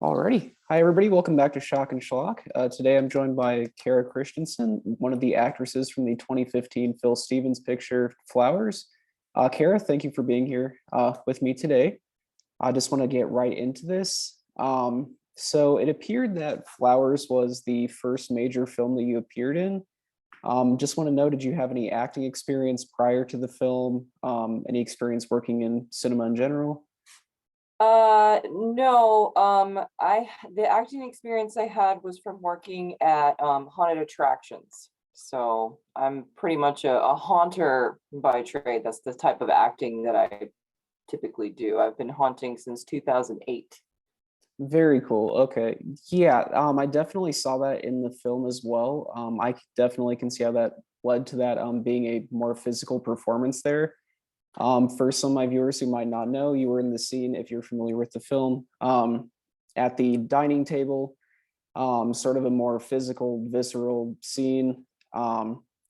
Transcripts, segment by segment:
Alrighty. Hi, everybody. Welcome back to Shock and Schlock. Today I'm joined by Kara Christiansen, one of the actresses from the 2015 Phil Stevens picture Flowers. Kara, thank you for being here with me today. I just want to get right into this. So it appeared that Flowers was the first major film that you appeared in. Just want to know, did you have any acting experience prior to the film? Any experience working in cinema in general? No, the acting experience I had was from working at haunted attractions. So I'm pretty much a haunter by trade. That's the type of acting that I typically do. I've been haunting since 2008. Very cool. Okay. Yeah, I definitely saw that in the film as well. Definitely can see how that led to that being a more physical performance there. For some of my viewers who might not know, you were in the scene, if you're familiar with the film, at the dining table, sort of a more physical, visceral scene.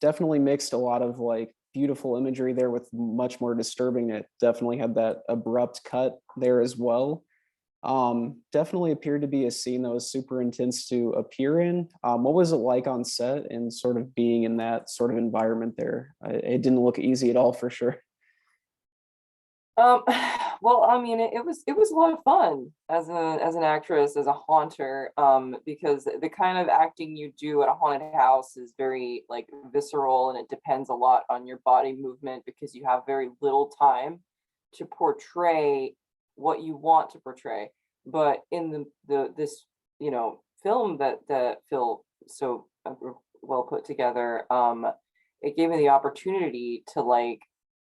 Definitely mixed a lot of like beautiful imagery there with much more disturbing. It definitely had that abrupt cut there as well. Definitely appeared to be a scene that was super intense to appear in. What was it like on set and sort of being in that sort of environment there? It didn't look easy at all for sure. Um, well, I mean, it was a lot of fun as an actress, as a haunter, because the kind of acting you do at a haunted house is very like visceral, and it depends a lot on your body movement because you have very little time to portray what you want to portray. But in the this film that Phil so well put together, it gave me the opportunity to like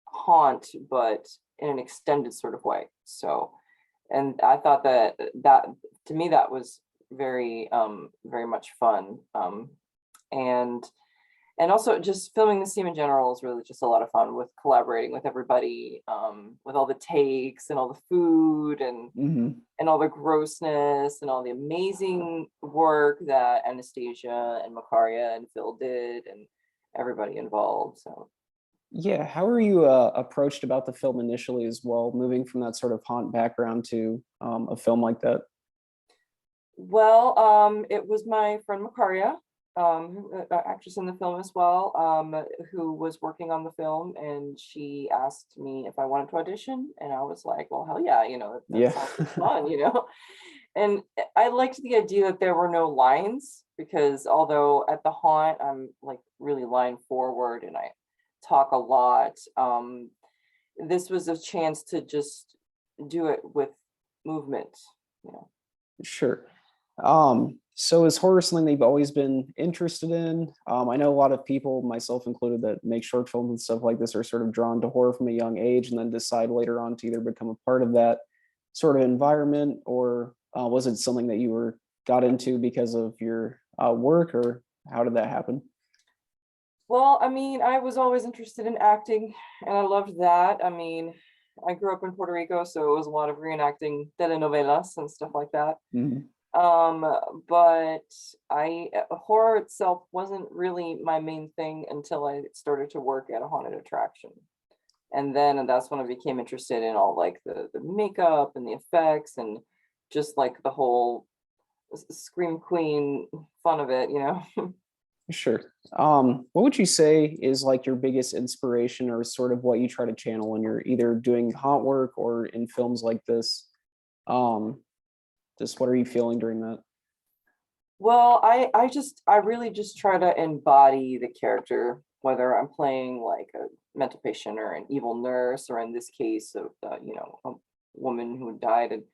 haunt, but in an extended sort of way. So, and I thought that to me that was very much fun. And and also just filming the scene in general is really just a lot of fun with collaborating with everybody, with all the takes and all the food Hmm. and all the grossness and all the amazing work that Anastasia and Makaria and Phil did and everybody involved. So Yeah, how were you approached about the film initially as well, moving from that sort of haunt background to a film like that? well, it was my friend Makaria, actress in the film as well, who was working on the film, and she asked me if I wanted to audition, and I was like, "Well, hell yeah, that Yeah. sounds like fun." And I liked the idea that there were no lines because although at the haunt I'm like really line forward and I talk a lot, this was a chance to just do it with movement, you know. Sure. So is horror something they've always been interested in? I know a lot of people, myself included, that make short films and stuff like this are sort of drawn to horror from a young age and then decide later on to either become a part of that sort of environment, or was it something that you were got into because of your work, or how did that happen? Well, I mean, I was always interested in acting and I loved that. I mean, I grew up in Puerto Rico, so it was a lot of reenacting telenovelas and stuff like that. Mhm. But horror itself wasn't really my main thing until I started to work at a haunted attraction. And that's when I became interested in all like the makeup and the effects and just like the whole scream queen fun of it. Sure. What would you say is like your biggest inspiration or sort of what you try to channel when you're either doing haunt work or in films like this? Um, just what are you feeling during that? Well, I really just try to embody the character, whether I'm playing like a mental patient or an evil nurse, or in this case of a woman who died and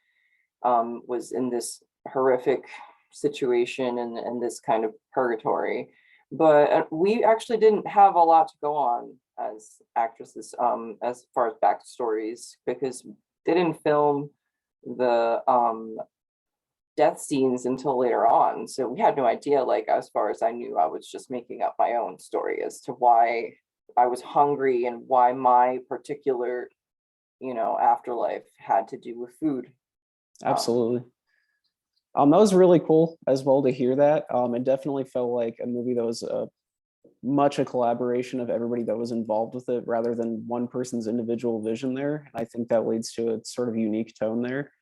was in this horrific situation and this kind of purgatory. But we actually didn't have a lot to go on as actresses, as far as backstories, because they didn't film the death scenes until later on. So we had no idea, like, as far as I knew, I was just making up my own story as to why I was hungry and why my particular, afterlife had to do with food. Um, Absolutely. That was really cool as well to hear that. It definitely felt like a movie that was much a collaboration of everybody that was involved with it rather than one person's individual vision there. I think that leads to a sort of unique tone there.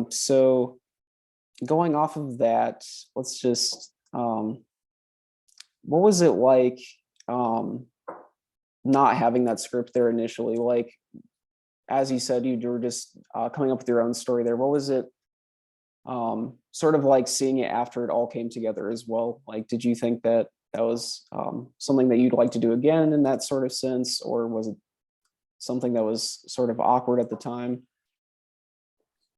So going off of that, let's just what was it like um not having that script there initially? Like, as you said, you were just coming up with your own story there. What was it sort of like seeing it after it all came together as well? Like, did you think that that was something that you'd like to do again in that sort of sense, or was it something that was sort of awkward at the time?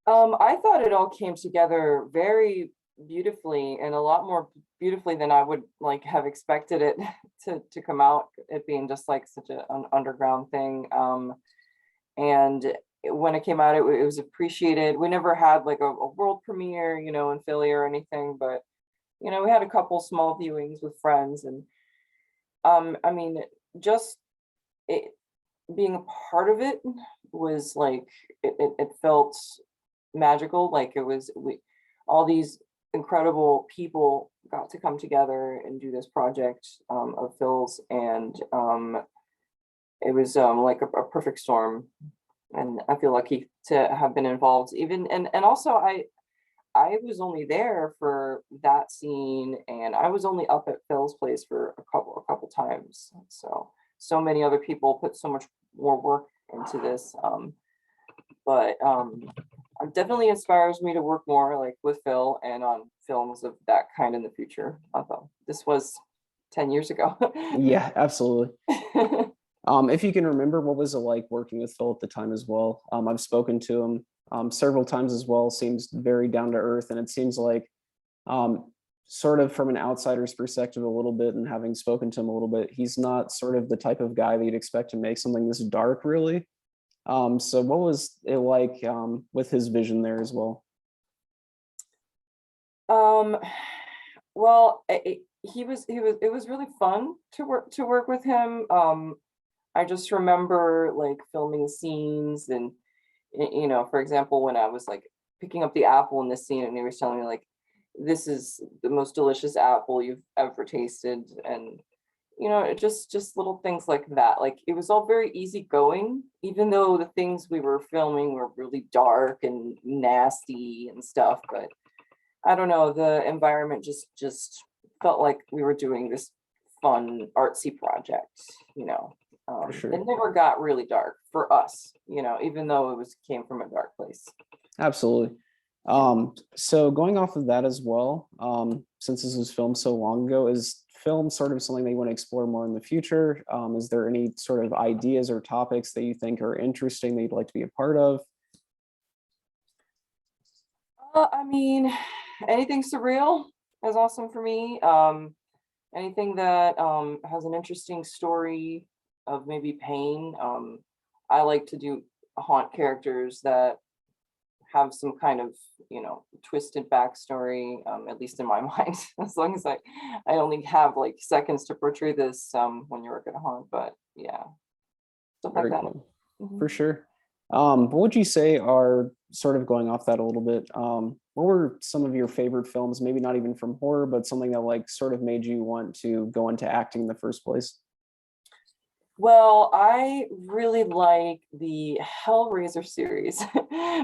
I thought it all came together very beautifully, and a lot more beautifully than I would like have expected it to come out. It being just like such an underground thing. And when it came out, it was appreciated. We never had like a world premiere, in Philly or anything, but we had a couple small viewings with friends, and I mean, just it being a part of it was like it felt magical. Like it was all these incredible people got to come together and do this project of Phil's, and it was like a perfect storm. And I feel lucky to have been involved. Even and also I was only there for that scene, and I was only up at Phil's place for a couple times. So many other people put so much more work into this. But it definitely inspires me to work more like with Phil and on films of that kind in the future. Although this was 10 years ago. Yeah, absolutely. If you can remember, what was it like working with Phil at the time as well? I've spoken to him several times as well. Seems very down to earth, and it seems like, sort of from an outsider's perspective, a little bit, and having spoken to him a little bit, he's not sort of the type of guy that you'd expect to make something this dark, really. So what was it like with his vision there as well? um, well, it was really fun to work with him. I just remember like filming scenes, and for example, when I was like picking up the apple in this scene, and he was telling me like, this is the most delicious apple you've ever tasted. And just little things like that. Like it was all very easygoing, even though the things we were filming were really dark and nasty and stuff. But I don't know, the environment just felt like we were doing this fun artsy project, you know. For It sure. never got really dark for us, even though it was came from a dark place. Absolutely. So going off of that as well, since this was filmed so long ago, is film sort of something that you want to explore more in the future? Is there any sort of ideas or topics that you think are interesting that you'd like to be a part of? I mean, anything surreal is awesome for me. Anything that has an interesting story of maybe pain. I like to do haunt characters that have some kind of twisted backstory, at least in my mind. As long as I only have like seconds to portray this when you work at a haunt. But yeah, stuff like Very that. cool. Mhm. For sure. What would you say are, sort of going off that a little bit? What were some of your favorite films? Maybe not even from horror, but something that like sort of made you want to go into acting in the first place? Well, I really like the Hellraiser series.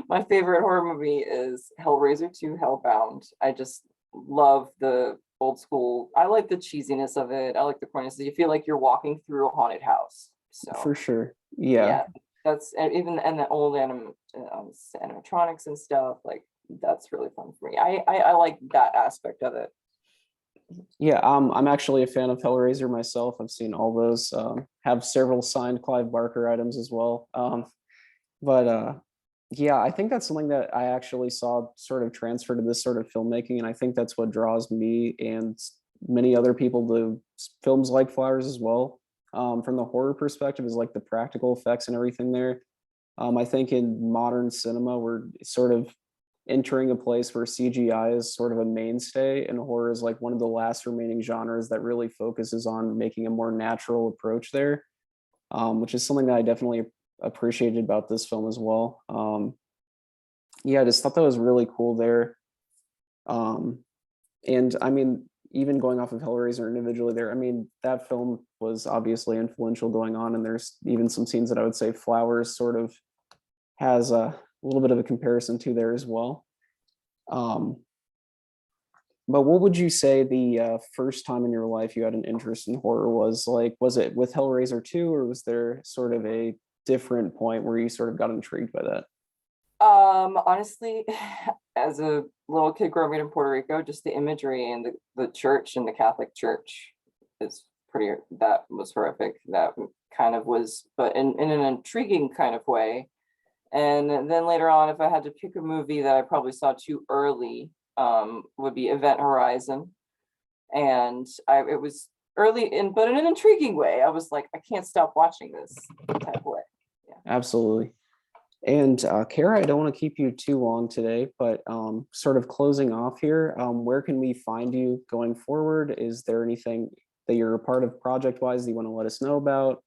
My favorite horror movie is Hellraiser 2 Hellbound. I just love the old school. I like the cheesiness of it. I like the corniness. You feel like you're walking through a haunted house. For So, sure. Yeah. yeah, that's and even and the old animatronics and stuff. Like that's really fun for me. I like that aspect of it. Yeah, I'm actually a fan of Hellraiser myself. I've seen all those. Have several signed Clive Barker items as well. But yeah, I think that's something that I actually saw sort of transfer to this sort of filmmaking, and I think that's what draws me and many other people to films like Flowers as well. From the horror perspective, is like the practical effects and everything there. I think in modern cinema, we're sort of entering a place where CGI is sort of a mainstay, and horror is like one of the last remaining genres that really focuses on making a more natural approach there, which is something that I definitely appreciated about this film as well. Yeah, I just thought that was really cool there. Um, and I mean, even going off of Hellraiser individually there, I mean, that film was obviously influential going on, and there's even some scenes that I would say Flowers sort of has a little bit of a comparison to there as well. Um, But what would you say the first time in your life you had an interest in horror was? Like, was it with Hellraiser 2, or was there sort of a different point where you sort of got intrigued by that? Honestly, as a little kid growing up in Puerto Rico, just the imagery and the church and the Catholic Church is that was horrific. That kind of was, but in an intriguing kind of way. And then later on, if I had to pick a movie that I probably saw too early, would be Event Horizon. And it was early but in an intriguing way. I was like, I can't stop watching this type of way. Yeah. Absolutely. And Kara, I don't want to keep you too long today, but sort of closing off here, where can we find you going forward? Is there anything that you're a part of project-wise that you want to let us know about?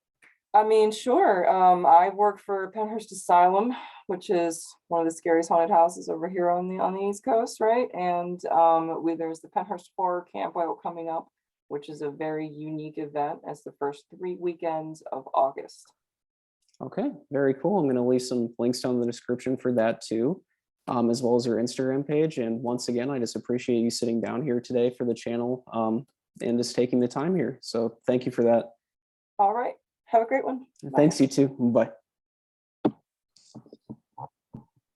I mean, sure. I work for Penhurst Asylum, which is one of the scariest haunted houses over here on the East Coast, right? And there's the Penhurst Horror Camp coming up, which is a very unique event as the first 3 weekends of August. Okay, very cool. I'm going to leave some links down in the description for that too, as well as your Instagram page. And once again, I just appreciate you sitting down here today for the channel and just taking the time here. So thank you for that. All right. Have a great one. Bye. Thanks, you too. Bye.